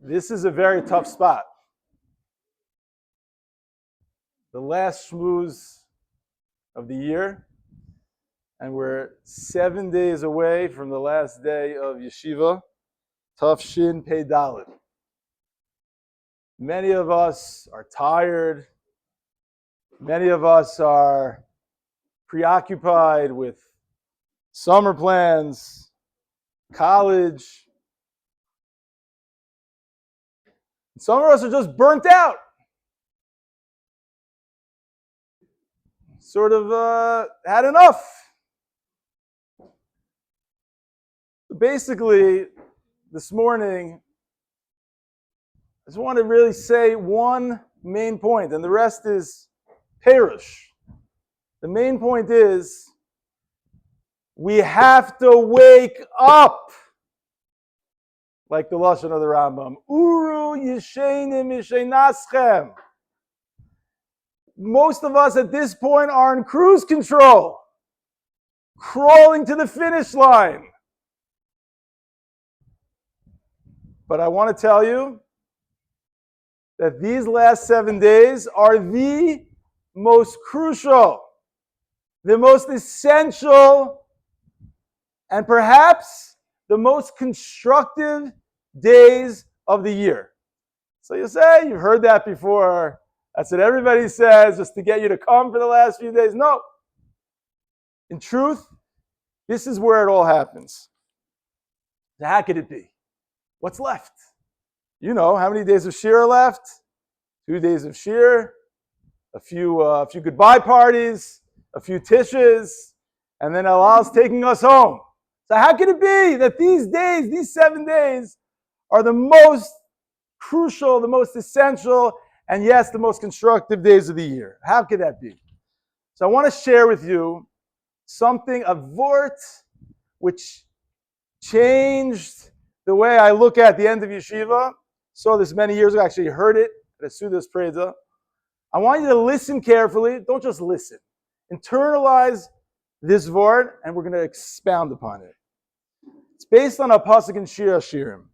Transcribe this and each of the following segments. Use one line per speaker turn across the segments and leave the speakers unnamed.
This is a very tough spot. The last Shmuz of the year, and we're 7 days away from the last day of Yeshiva, Tafshin Pei Dalet. Many of us are tired. Many of us are preoccupied with summer plans, college. Some of us are just burnt out. Sort of had enough. Basically, this morning, I just want to really say one main point, and the rest is perush. The main point is we have to wake up, like the lashon of the Rambam. Uru yishenim yishenaschem. Most of us at this point are in cruise control, crawling to the finish line. But I want to tell you that these last 7 days are the most crucial, the most essential, and perhaps the most constructive days of the year. So you say, you've heard that before. That's what everybody says, just to get you to come for the last few days. No. In truth, this is where it all happens. So how could it be? What's left? You know, how many days of Shir are left? 2 days of Shir, a few goodbye parties, a few tishes, and then Allah's taking us home. So how could it be that these days, these 7 days, are the most crucial, the most essential, and yes, the most constructive days of the year? How could that be? So I want to share with you something, a vort, which changed the way I look at the end of Yeshiva. Saw this many years ago, actually heard it at a Sudas Preda. I want you to listen carefully. Don't just listen. Internalize this vort, and we're going to expound upon it. It's based on a pasuk in Shir Hashirim.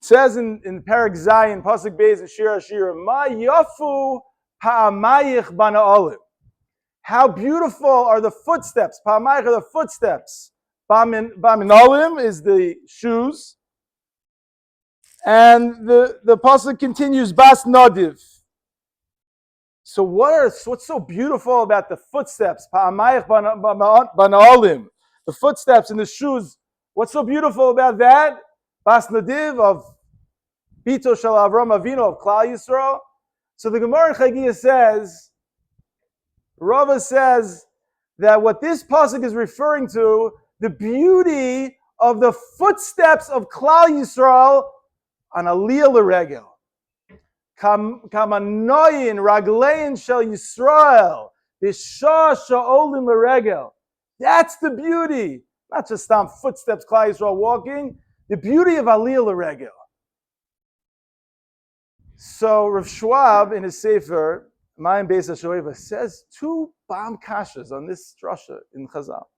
It says in Perek Zayin, pasuk Beis in Shir Hashirim, Ma yafu pa'amayich bana'olim. How beautiful are the footsteps. Pa'amayich are the footsteps. Ba'minolim is the shoes. And the pasuk continues, Bas Nadiv. So what's so beautiful about the footsteps? Pa'amayich bana'olim. The footsteps in the shoes. What's so beautiful about that? Bas Nadiv of Bito Shel Avram Avinu of Klal Yisrael. So the Gemara in Chagiya says, Rava says that what this pasuk is referring to, the beauty of the footsteps of Klal Yisrael on Aliyah L'Regel. Kamanoyin Raglein Shel Yisrael B'Shah Sha'olin L'Regel. That's the beauty. Not just on footsteps, Klal Yisrael walking. The beauty of Aliyah L'Regel. So Rav Schwab in his Sefer, Mayim Beis HaShoeva, says two bomb kashas on this drasha in Chazal.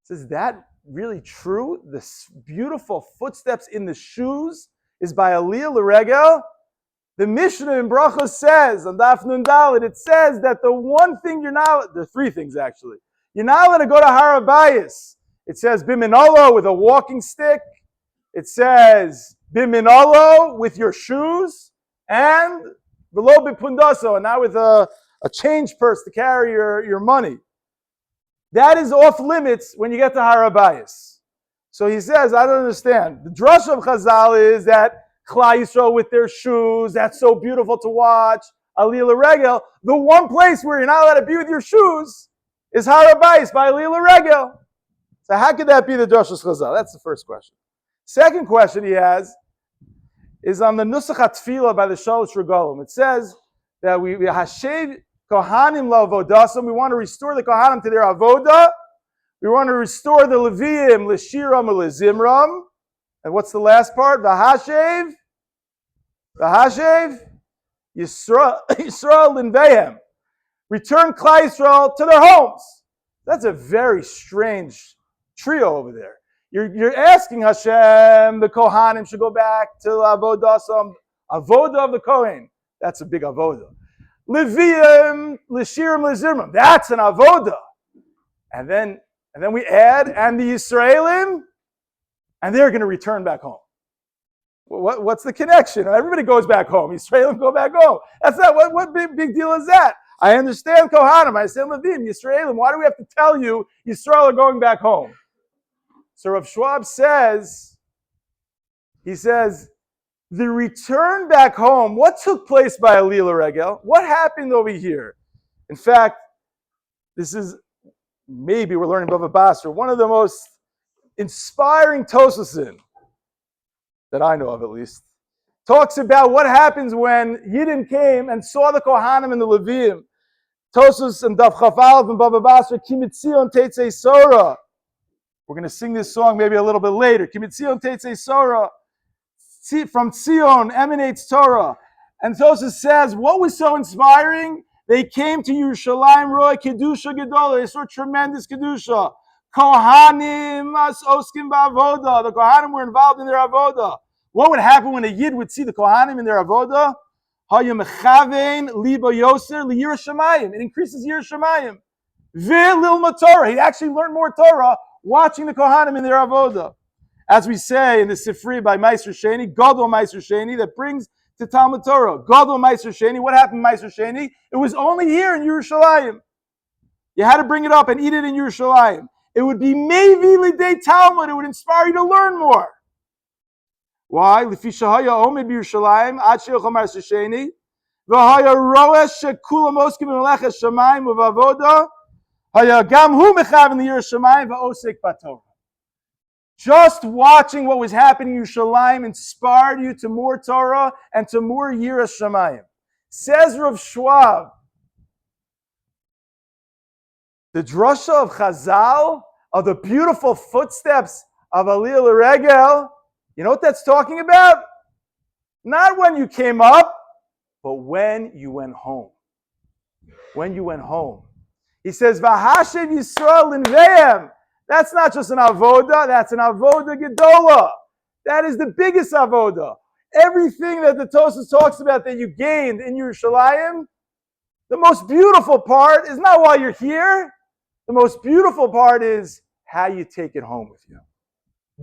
Says that really true? The beautiful footsteps in the shoes is by Aliyah L'Regel? The Mishnah in Brachos says, on Daf Nun Dalet, it says that the one thing you're not, there are three things actually. You're not allowed to go to Har HaBayis. It says biminolo with a walking stick. It says biminolo with your shoes, and below bipundaso, and not with a change purse to carry your money. That is off limits when you get to Har HaBayis. So he says, I don't understand. The drush of Chazal is that Klal Yisrael with their shoes, that's so beautiful to watch. Aliyah L'Regel. The one place where you're not allowed to be with your shoes is Har HaBayis by Aliyah L'Regel. So how could that be the drush of Chazal? That's the first question. Second question he has is on the Nusach HaTfilah by the Shalosh Regalim. It says that we hashev Kohanim la'avodasam. We want to restore the Kohanim to their avoda. We want to restore the Leviim l'shiram u'lezimram. And what's the last part? V'hashev Yisrael l'nveihem. Return Klal Yisrael to their homes. That's a very strange trio over there. You're asking Hashem, the Kohanim should go back to Avodah, some Avodah of the Kohen. That's a big Avodah. Leviim, Leshirim, Lezirmim. That's an Avodah. And then we add, and the Yisraelim, and they're going to return back home. What's the connection? Everybody goes back home. Yisraelim go back home. That's not, what big deal is that? I understand Kohanim, I understand Leviim, Yisraelim. Why do we have to tell you Yisrael are going back home? So Rav Schwab says, the return back home, what took place by Aliyah L'Regel? What happened over here? In fact, this is, maybe we're learning Bava Basra, one of the most inspiring Tosusim that I know of, at least, talks about what happens when Yidden came and saw the Kohanim and the Leviim. Tosus and Daf Chaf Aleph and Bava Basra, Kimitzion Teitzei Sora. We're going to sing this song maybe a little bit later. Kimitzion Teitzei Sora. From Tzion emanates Torah. And Tosus says, what was so inspiring? They came to Yerushalayim Roy Kedusha Gedolah. They saw tremendous Kedusha. Kohanim as oskim ba'avoda. The Kohanim were involved in their avoda. What would happen when a Yid would see the Kohanim in their avoda? It increases Yirah Shamayim. Ve'lilma Torah. He actually learned more Torah watching the Kohanim in their avoda. As we say in the Sifri by Meiser Sheni, Gadol Meiser Sheni, that brings to Talmud Torah. Gadol Meiser Sheni. What happened Meiser Sheni? It was only here in Yerushalayim. You had to bring it up and eat it in Yerushalayim. It would be Mevi Lidei Talmud. It would inspire you to learn more. Why? Lefi shahaya omed b'Yerushalayim ad she'yochel Meiser Sheni v'haya roesh shekulam oskim b'melechas shamayim u'v'avoda haya gam hu mechaven l'Yirah Shamayim v'osek b'Torah. Just watching what was happening in Yerushalayim inspired you to more Torah and to more Yirah Shamayim. Says Rav Schwab, the drasha of Chazal, of the beautiful footsteps of Aliyah L'Regel, you know what that's talking about? Not when you came up, but when you went home. When you went home. He says, V'hashev Yisrael L'Nveim. That's not just an avoda, that's an avoda gedola. That is the biggest avoda. Everything that the Tosas talks about that you gained in Yerushalayim, the most beautiful part is not while you're here. The most beautiful part is how you take it home with you.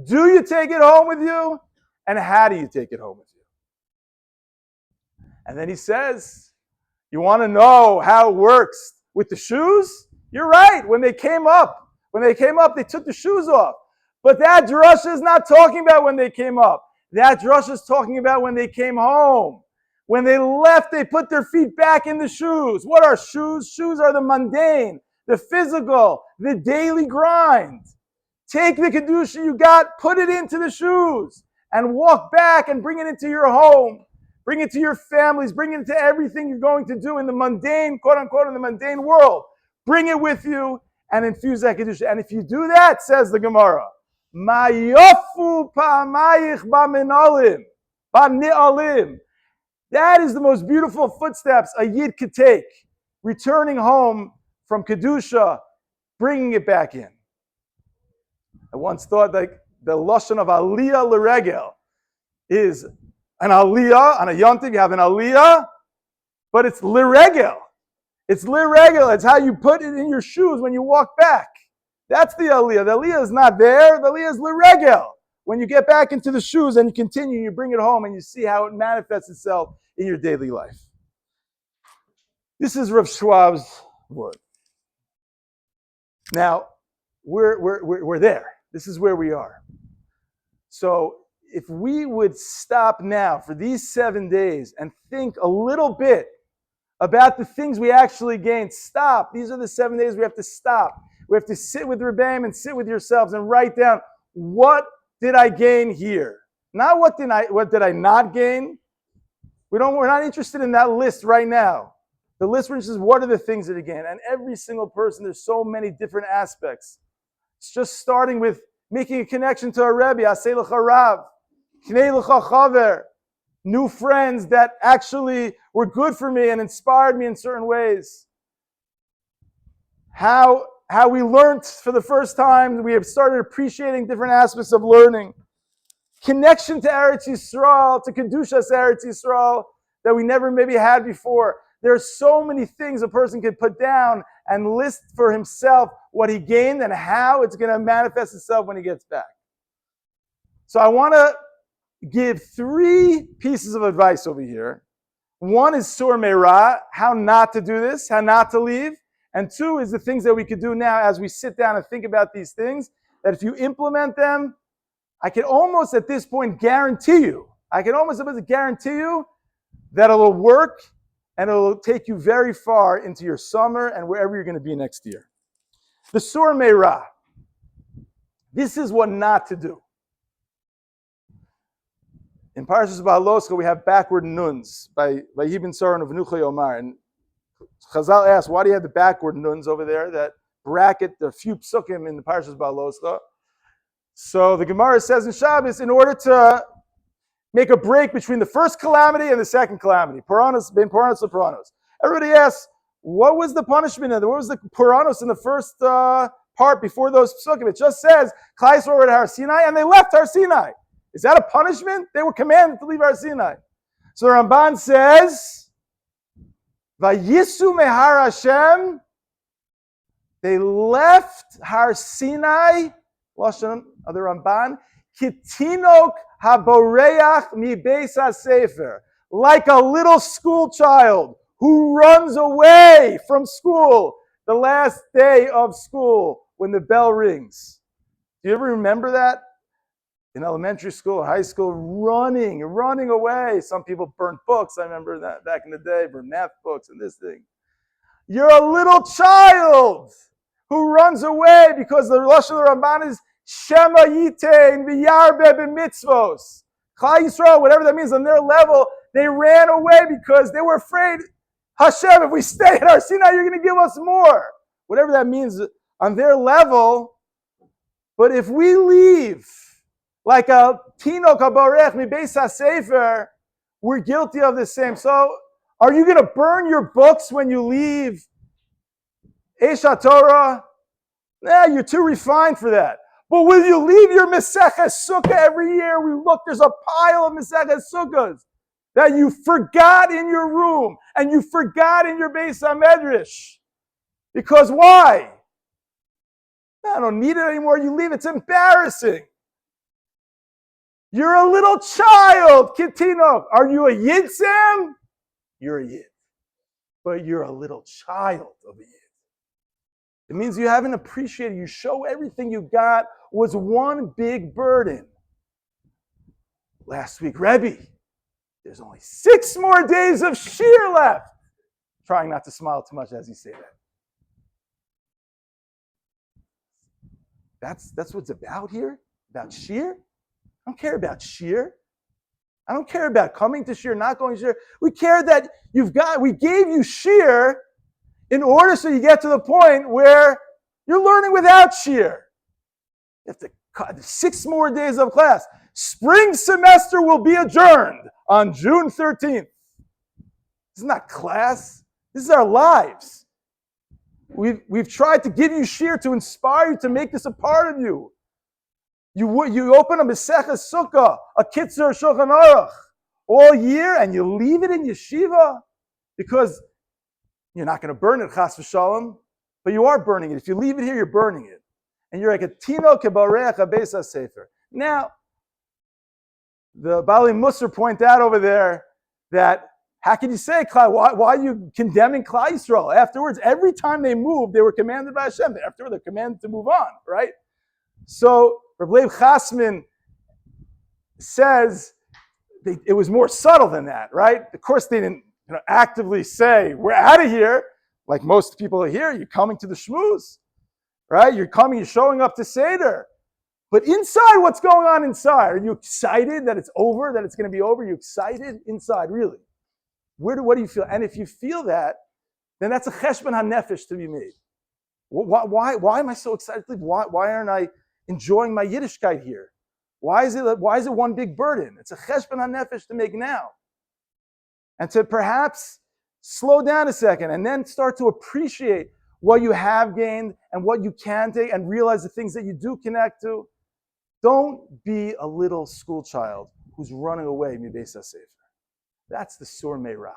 Do you take it home with you? And how do you take it home with you? And then he says, you want to know how it works with the shoes? You're right. When they came up, they took the shoes off. But that drasha is not talking about when they came up. That drasha is talking about when they came home. When they left, they put their feet back in the shoes. What are shoes? Shoes are the mundane, the physical, the daily grind. Take the Kedusha you got, put it into the shoes, and walk back and bring it into your home. Bring it to your families. Bring it into everything you're going to do in the mundane, quote unquote, in the mundane world. Bring it with you and infuse that Kedusha. And if you do that, says the Gemara, Mayofu pa'amayich ba'ni'alim. That is the most beautiful footsteps a Yid could take, returning home from Kedusha, bringing it back in. I once thought like the lashon of Aliyah L'Regel is an Aliyah, on a Yontiv you have an Aliyah, but it's L'Regel. It's L'Regel. It's how you put it in your shoes when you walk back. That's the Aliyah. The Aliyah is not there. The Aliyah is L'Regel. When you get back into the shoes and you continue, you bring it home and you see how it manifests itself in your daily life. This is Rav Schwab's word. Now, we're there. This is where we are. So if we would stop now for these 7 days and think a little bit about the things we actually gained, stop. These are the 7 days we have to stop. We have to sit with Rabbeim and sit with yourselves and write down, what did I gain here? Not what did I not gain? We're not interested in that list right now. The list is what are the things that I gain? And every single person, there's so many different aspects. It's just starting with making a connection to a Rabbi, Aseh L'cha Rav, Knei L'cha Chaver, new friends that actually were good for me and inspired me in certain ways. How how we learned for the first time. We have started appreciating different aspects of learning. Connection to Eretz Yisrael, to Kedushas Eretz Yisrael, that we never maybe had before. There are so many things a person can put down and list for himself what he gained and how it's going to manifest itself when he gets back. So I want to give 3 pieces of advice over here. One is Sur Meirah, how not to do this, how not to leave. And 2 is the things that we could do now as we sit down and think about these things, that if you implement them, I can almost at this point guarantee you that it'll work and it'll take you very far into your summer and wherever you're going to be next year. The Sur Meirah. This is what not to do. In Parashas Ba'aloscha, we have backward nuns by Yibin Soren of Nuchay Omar. And Chazal asked, why do you have the backward nuns over there that bracket the few psukim in the Parashas Ba'aloscha? So the Gemara says in Shabbos, in order to make a break between the first calamity and the second calamity, Puranos, ben Puranos to Puranos. Everybody asks, what was the punishment? What was the Puranos in the first part before those psukim? It just says, Klal Yisrael were at Har Sinai and they left Har Sinai. Is that a punishment? They were commanded to leave Har Sinai. So the Ramban says, Vayisu mehar Hashem, they left Har Sinai, Lashon of the Ramban, Kitinok haboreach mi beis hasefer, like a little school child who runs away from school the last day of school when the bell rings. Do you ever remember that? In elementary school, high school, running away. Some people burnt books. I remember that back in the day, burnt math books and this thing. You're a little child who runs away because the Lashon of the Ramban is Shema Yitein v'yarbe b'mitzvos. Klal Yisrael, whatever that means, on their level, they ran away because they were afraid, Hashem, if we stay at Har Sinai, you're going to give us more. Whatever that means on their level. But if we leave like a Tinok haborech mi beis hasefer, we're guilty of the same. So are you going to burn your books when you leave Eish HaTorah? Nah, you're too refined for that. But will you leave your Maseches Sukkah every year? We look, there's a pile of Maseches Sukkahs that you forgot in your room and you forgot in your Beis HaMedrash. Because why? I don't need it anymore. You leave. It's embarrassing. You're a little child, Kitino. Are you a Yid, Sam? You're a Yid. But you're a little child of a Yid. It means you haven't appreciated. You show everything you got was one big burden. Last week, Rabbi, there's only 6 more days of Shir left. Trying not to smile too much as you say that. That's what it's about here? About Shir? I don't care about Shir. I don't care about coming to Shir, not going to Shir. We care that we gave you Shir in order so you get to the point where you're learning without Shir. You have to cut 6 more days of class. Spring semester will be adjourned on June 13th. This is not class. This is our lives. We've tried to give you Shir to inspire you, to make this a part of you. You open a Maseches Sukkah, a Kitzur Shulchan Aruch all year, and you leave it in yeshiva because you're not going to burn it, chas v'shalom, but you are burning it. If you leave it here, you're burning it. And you're like a tino kebareach habeis hasefer. Now, the Bali Musar point out over there that how can you say, why are you condemning Klal Yisrael? Afterwards, every time they moved, they were commanded by Hashem. Afterwards, they're commanded to move on, right? So, Rabbi Leib Chasman says it was more subtle than that, right? Of course, they didn't actively say, we're out of here. Like most people are here, you're coming to the Shmuz, right? You're showing up to Seder. But inside, what's going on inside? Are you excited that it's over, that it's going to be over? Are you excited inside, really? What do you feel? And if you feel that, then that's a cheshbon hanefesh to be made. Why am I so excited to leave? Why aren't I enjoying my Yiddishkeit here? Why is it one big burden? It's a cheshbon hanefesh to make now. And to perhaps slow down a second and then start to appreciate what you have gained and what you can take, and realize the things that you do connect to. Don't be a little school child who's running away Mibeis HaSefer. That's the Sur Meirah.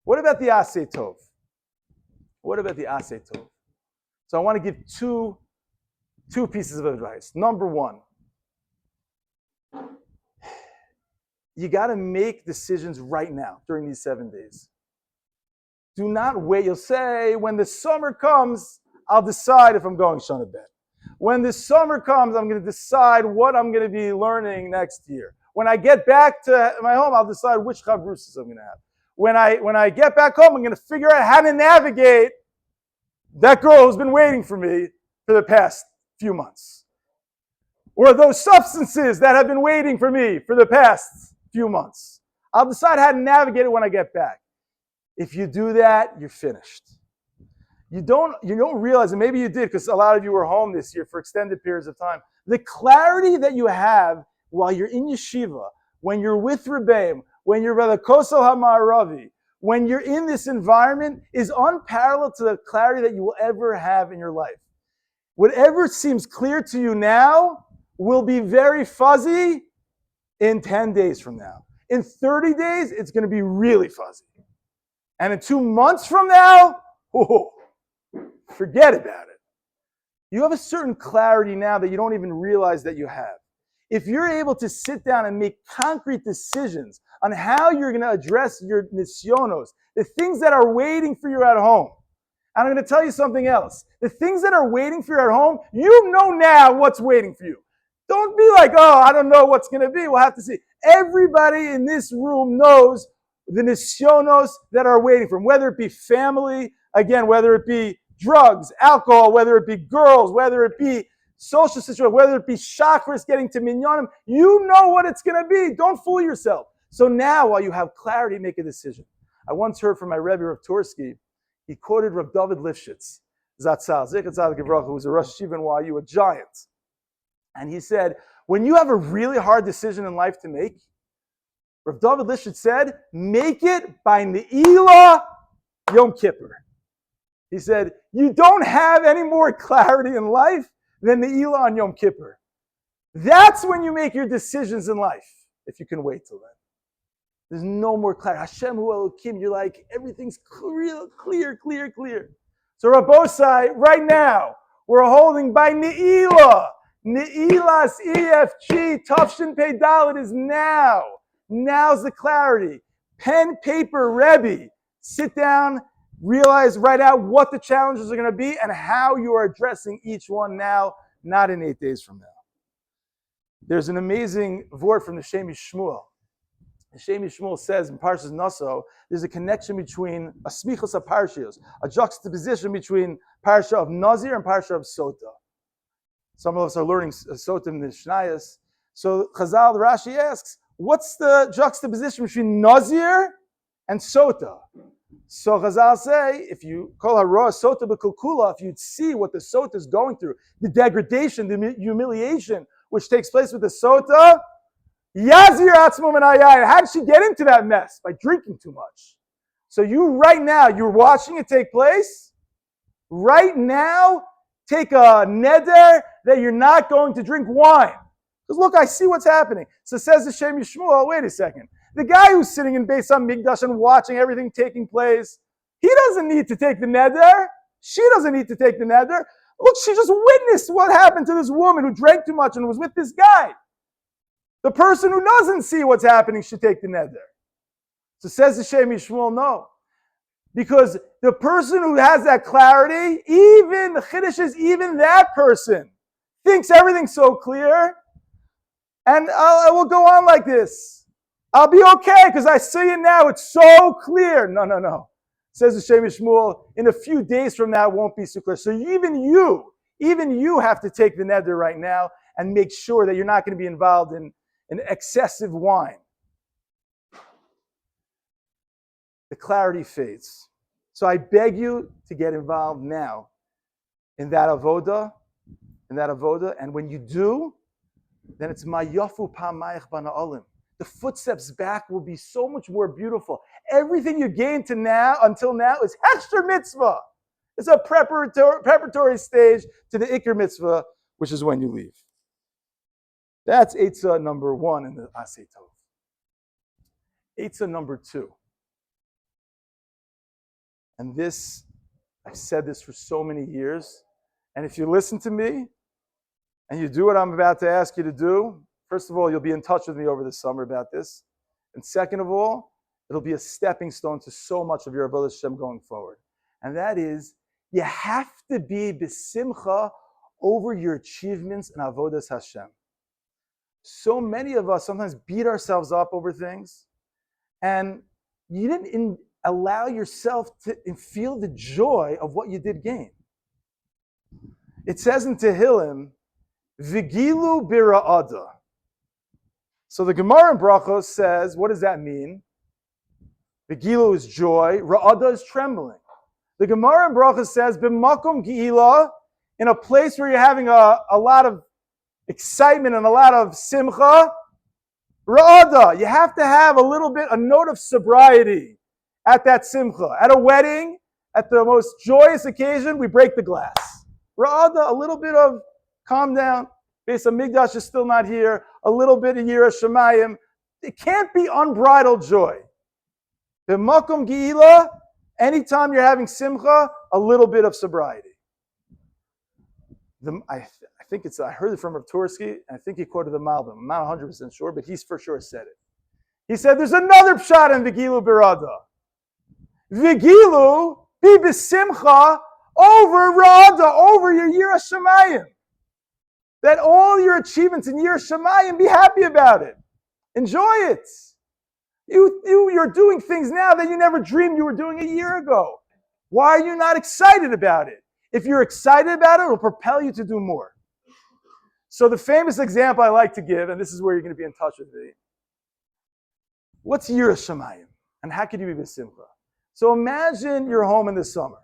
What about the Aseh Tov? What about the Aseh Tov? So I want to give two pieces of advice. Number one, you got to make decisions right now during these 7 days. Do not wait. You'll say, when the summer comes, I'll decide if I'm going Shana Bet. When the summer comes, I'm going to decide what I'm going to be learning next year. When I get back to my home, I'll decide which chavrusas I'm going to have. When I get back home, I'm going to figure out how to navigate that girl who's been waiting for me for the past few months. Or those substances that have been waiting for me for the past few months. I'll decide how to navigate it when I get back. If you do that, you're finished. You don't realize, and maybe you did because a lot of you were home this year for extended periods of time, the clarity that you have while you're in yeshiva, when you're with Rabbi, when you're by the Kosel HaMa'aravi, when you're in this environment is unparalleled to the clarity that you will ever have in your life. Whatever seems clear to you now will be very fuzzy in 10 days from now. In 30 days, it's going to be really fuzzy. And in 2 months from now, forget about it. You have a certain clarity now that you don't even realize that you have. If you're able to sit down and make concrete decisions on how you're going to address your nisyonos, the things that are waiting for you at home. And I'm going to tell you something else. The things that are waiting for you at home, you know now what's waiting for you. Don't be like, oh, I don't know what's going to be. We'll have to see. Everybody in this room knows the nisyonos that are waiting for them, whether it be family, again, whether it be drugs, alcohol, whether it be girls, whether it be social situation, whether it be chakras getting to minyanim, you know what it's going to be. Don't fool yourself. So now, while you have clarity, make a decision. I once heard from my Rabbi, Rav Tursky, he quoted Rav David Lifshitz, Zatzal, Zinkin who was a Rosh Yeshiva in YU, a giant. And he said, when you have a really hard decision in life to make, Rav David Lifshitz said, make it by Ne'ilah Yom Kippur. He said, you don't have any more clarity in life than Ne'ilah on Yom Kippur. That's when you make your decisions in life, if you can wait till then. There's no more clarity. Hashem Hu Elokim, you're like, everything's clear. So Rabbosai, right now, we're holding by Ne'ilah. Ne'ilas EFG, Tafshin Pei Dalet is now. Now's the clarity. Pen, paper, Rebbe. Sit down, realize, write out what the challenges are going to be and how you are addressing each one now, not in 8 days from now. There's an amazing word from the Shemi Shmuel. The Shemi Shmuel says in Parshas Naso, there's a connection between a smichos of parshios, a juxtaposition between parsha of Nazir and parsha of Sota. Some of us are learning Sota in the Shnayos. So Chazal, Rashi asks, what's the juxtaposition between Nazir and Sota? So Chazal say, if you call Hara Sota b'kulkula, if you'd see what the Sota is going through, the degradation, the humiliation which takes place with the Sota, Yazir Atzmum and Ayai. How did she get into that mess? By drinking too much. So you right now, you're watching it take place. Right now, take a neder that you're not going to drink wine. Because look, I see what's happening. So says the Shem Yishmuel, wait a second. The guy who's sitting in Beis HaMikdash and watching everything taking place, he doesn't need to take the neder. She doesn't need to take the neder. Look, she just witnessed what happened to this woman who drank too much and was with this guy. The person who doesn't see what's happening should take the neder. So says the Shem Yishmuel, no. Because the person who has that clarity, even the Chiddush is, even that person thinks everything's so clear, and I will go on like this. I'll be okay because I see it now. It's so clear. No. Says the Shem Shmuel, in a few days from now, it won't be so clear. So even you have to take the neder right now and make sure that you're not going to be involved in excessive wine. The clarity fades. So I beg you to get involved now in that avoda, and when you do, then it's mayafu pamayich bana'olim. The footsteps back will be so much more beautiful. Everything you gained until now is hechsher mitzvah. It's a preparatory stage to the Iker mitzvah, which is when you leave. That's Eitzah number 1 in the Aseh Tov. Eitzah number 2. And this, I've said this for so many years. And if you listen to me and you do what I'm about to ask you to do, first of all, you'll be in touch with me over the summer about this. And second of all, it'll be a stepping stone to so much of your Avodas Hashem going forward. And that is, you have to be besimcha over your achievements in Avodas Hashem. So many of us sometimes beat ourselves up over things, and you didn't allow yourself to feel the joy of what you did gain. It says in Tehillim, Vigilu bira'ada. So the Gemara in Brachos says, what does that mean? Vigilu is joy, ra'ada is trembling. The Gemara in Brachos says, B'makom gi'ila, in a place where you're having a lot of excitement and a lot of simcha, ra'ada, you have to have a note of sobriety at that simcha. At a wedding, at the most joyous occasion, we break the glass. Ra'ada, a little bit of calm down. Beis Hamikdash is still not here. A little bit of Yirah Shamayim. It can't be unbridled joy. B'makom gi'ila, anytime you're having simcha, a little bit of sobriety. I heard it from Rav Tursky, and I think he quoted the Malbim. I'm not 100% sure, but he's for sure said it. He said, there's another pshat in Vigilu Birada. Vigilu, be besimcha, over Rada, over your Yirah Shamayim. That all your achievements in Yirah Shamayim, be happy about it. Enjoy it. You're doing things now that you never dreamed you were doing a year ago. Why are you not excited about it? If you're excited about it, it'll propel you to do more. So the famous example I like to give, and this is where you're going to be in touch with me. What's Yirah Shamayim? And how can you be besimcha? So imagine you're home in the summer.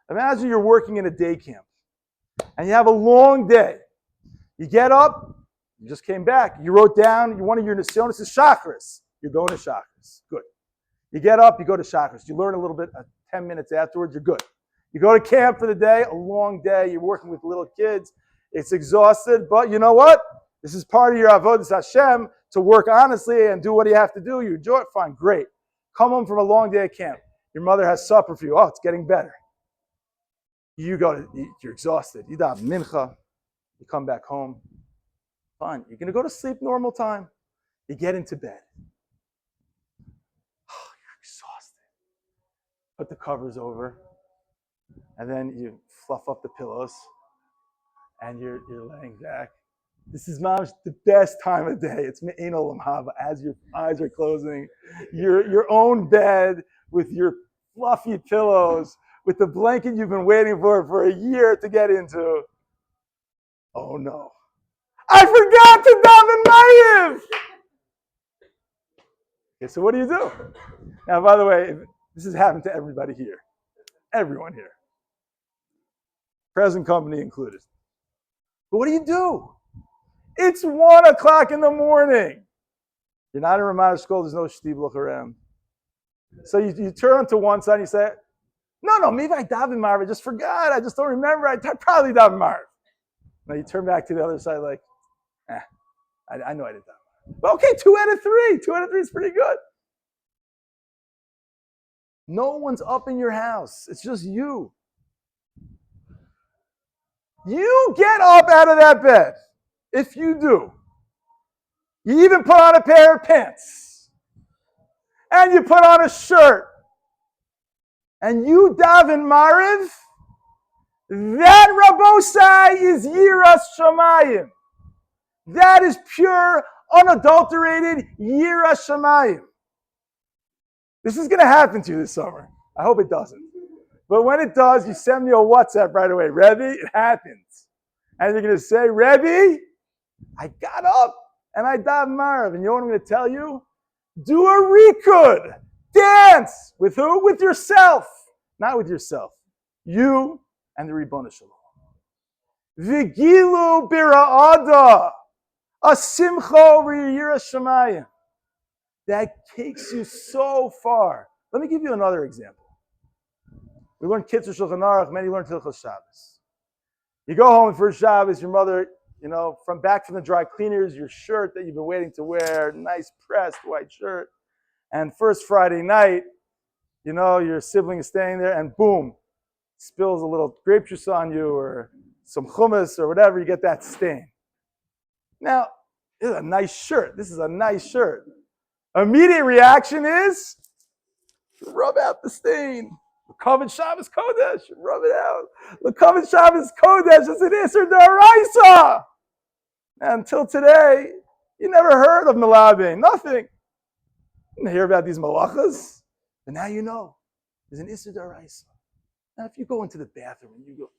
Imagine you're working in a day camp. And you have a long day. You get up, you just came back, you wrote down one of your nisyonos is chakras. You're going to chakras. Good. You get up, you go to chakras. You learn a little bit, 10 minutes afterwards, you're good. You go to camp for the day, a long day, you're working with little kids. It's exhausted, but you know what? This is part of your avodas Hashem to work honestly and do what you have to do. You enjoy it, fine, great. Come home from a long day at camp. Your mother has supper for you. Oh, it's getting better. You're exhausted. You daven mincha. You come back home. Fine. You're going to go to sleep normal time. You get into bed. Oh, you're exhausted. Put the covers over. And then you fluff up the pillows. And you're laying back. This is the best time of day. It's me'ein olam haba. As your eyes are closing, your own bed with your fluffy pillows, with the blanket you've been waiting for a year to get into. Oh no. I forgot to daven Maariv! Okay, so what do you do? Now, by the way, this has happened to everybody here. Everyone here. Present company included. But what do? It's 1 o'clock in the morning. You're not in Ramat School, there's no shtibluch around. So you turn to one side and you say, no, maybe I daven Maariv, I just forgot, I just don't remember, I probably daven Maariv. Now you turn back to the other side like, I know I did daven Maariv. But okay, 2 out of 3. 2 out of 3 is pretty good. No one's up in your house. It's just you. You get up out of that bed. If you do. You even put on a pair of pants. And you put on a shirt. And you daven Maariv. That, Rabbosai, is Yiras Shamayim. That is pure, unadulterated Yiras Shamayim. This is going to happen to you this summer. I hope it doesn't. But when it does, you send me a WhatsApp right away. Rebbe, it happens. And you're going to say, Rebbe, I got up and I daven Maariv. And you know what I'm going to tell you? Do a rikud. Dance. With who? With yourself. Not with yourself. You and the Ribbon Shalom. Vigilu bira'ada. A simcha over your Yiras Shamayim. That takes you so far. Let me give you another example. We learn Kitzur Shulchan Aruch, many learn Hilchos Shabbos. You go home for Shabbos, your mother, from the dry cleaners, your shirt that you've been waiting to wear, nice pressed white shirt. And first Friday night, your sibling is staying there and boom, spills a little grape juice on you or some hummus or whatever, you get that stain. Now, this is a nice shirt. This is a nice shirt. Immediate reaction is rub out the stain. L'kavod Shabbos Kodesh, rub it out. L'kavod Shabbos Kodesh is an Isser D'Oraisa. Until today, you never heard of Melabin, nothing. You didn't hear about these malachas, but now you know. There's an Isser D'Oraisa. Now, if you go into the bathroom and you go,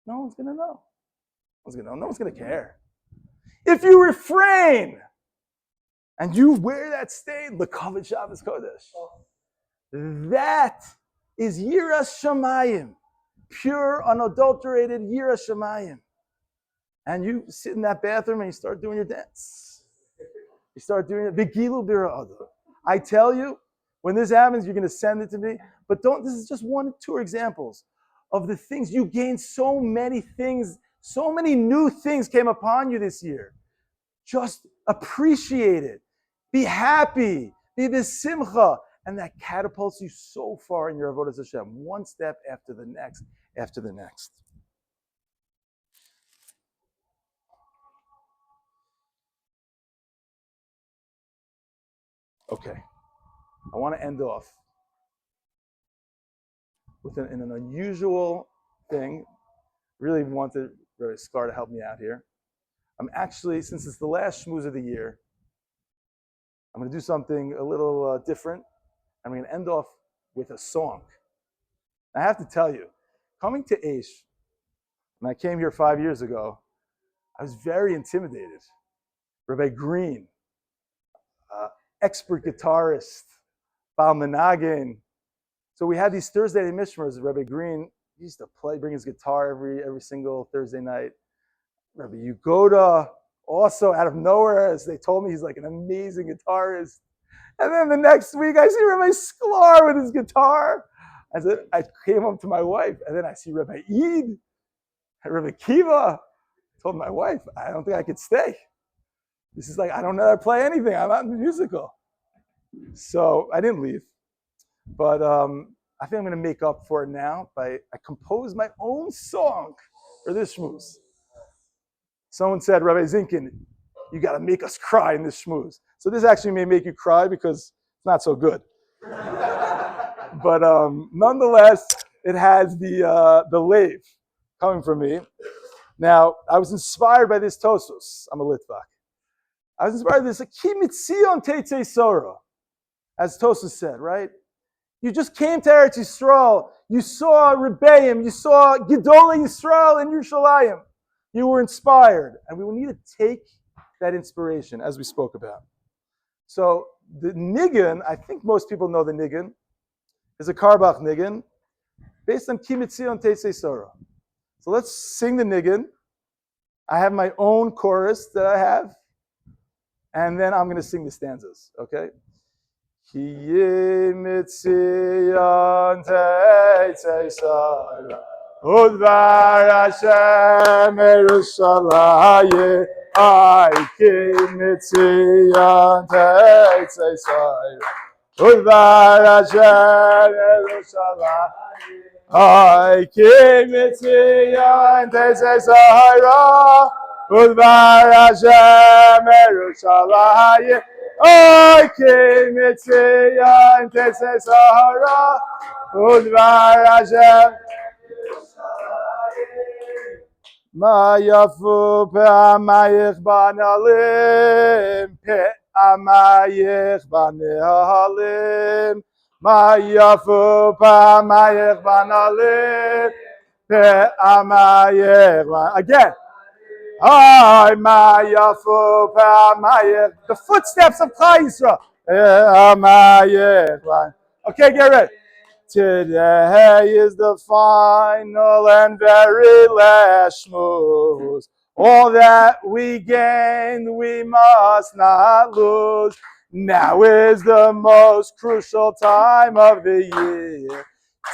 no one's going to know. No one's going to care. If you refrain and you wear that stain, L'kavod Shabbos Kodesh, that is Yiras Shamayim, pure, unadulterated Yiras Shamayim. And you sit in that bathroom and you start doing your dance. You start doing it. Begilu bira ada. I tell you, when this happens, you're going to send it to me. But this is just 1 or 2 examples of the things you gained. So many things, so many new things came upon you this year. Just appreciate it. Be happy. Be b'simcha. And that catapults you so far in your avodas Hashem, one step after the next, after the next. Okay, I want to end off with an unusual thing. Really wanted Rabbi Scar to help me out here. I'm actually, since it's the last Shmuz of the year, I'm going to do something a little different. I'm going to end off with a song. I have to tell you, coming to Aish, when I came here 5 years ago, I was very intimidated. Rabbi Green, expert guitarist, Baal Menagin. So we had these Thursday night mishmers. Rabbi Green used to bring his guitar every single Thursday night. Rabbi Yugoda, also out of nowhere, as they told me, he's like an amazing guitarist. And then the next week, I see Rabbi Sklar with his guitar. I came home to my wife, and then I see Rabbi Eid, and Rabbi Kiva. I told my wife, I don't think I could stay. This is like, I don't know how to play anything. I'm not musical. So I didn't leave. But I think I'm going to make up for it now I composed my own song for this Shmuz. Someone said, Rabbi Zinkin, you got to make us cry in this Shmuz. So this actually may make you cry because it's not so good. But nonetheless, it has the lave coming from me. Now, I was inspired by this Tosos. I'm a Litvak. I was inspired by this. Ki mitzion teitzei Sora, as Tosos said, right? You just came to Eretz Yisrael. You saw Rebbeim. You saw Gedolei Yisrael in Yerushalayim. You were inspired. And we will need to take that inspiration, as we spoke about. So the niggin, I think most people know the niggin, is a Karbach niggin, based on Ki mitzion teitzei Sora. So let's sing the niggin. I have my own chorus that I have. And then I'm going to sing the stanzas, okay? Ki mitzion teitzei Sora, udvar Hashem Yerushalayim, ki mitzion teitzei Sora, udvar Hashem Yerushalayim, ki mitzion teitzei Sora, udvar Hashem Yerushalayim, ki mitzion teitzei Sora, udvar Hashem. Ma yafu pe'amayich banalim, pe'amayich banalim. Ma yafu pe'amayich banalim, pe'amayich banalim. Again. Ay, ma yafu pe'amayich. The footsteps of Chai Yisrael. Pe'amayich banalim. Okay, get ready. Today is the final and very last Shmuz. All that we gained, we must not lose. Now is the most crucial time of the year.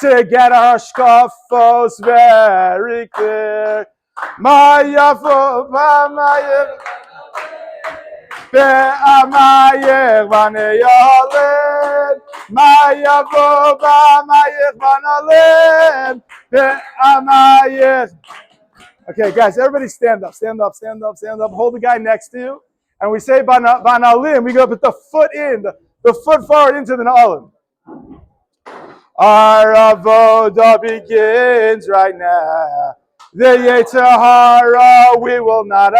to get our shkafos very clear. Ma'yafo b'mayir be'amayir v'neyalin. Ma'yafo b'mayir v'neyalin be'amayir. Okay, guys, everybody stand up, stand up, stand up, stand up. Hold the guy next to you. And we say banalim. We go put the foot in, the foot forward into the na'alim. Our avodah begins right now. The Yetzer Hara we will not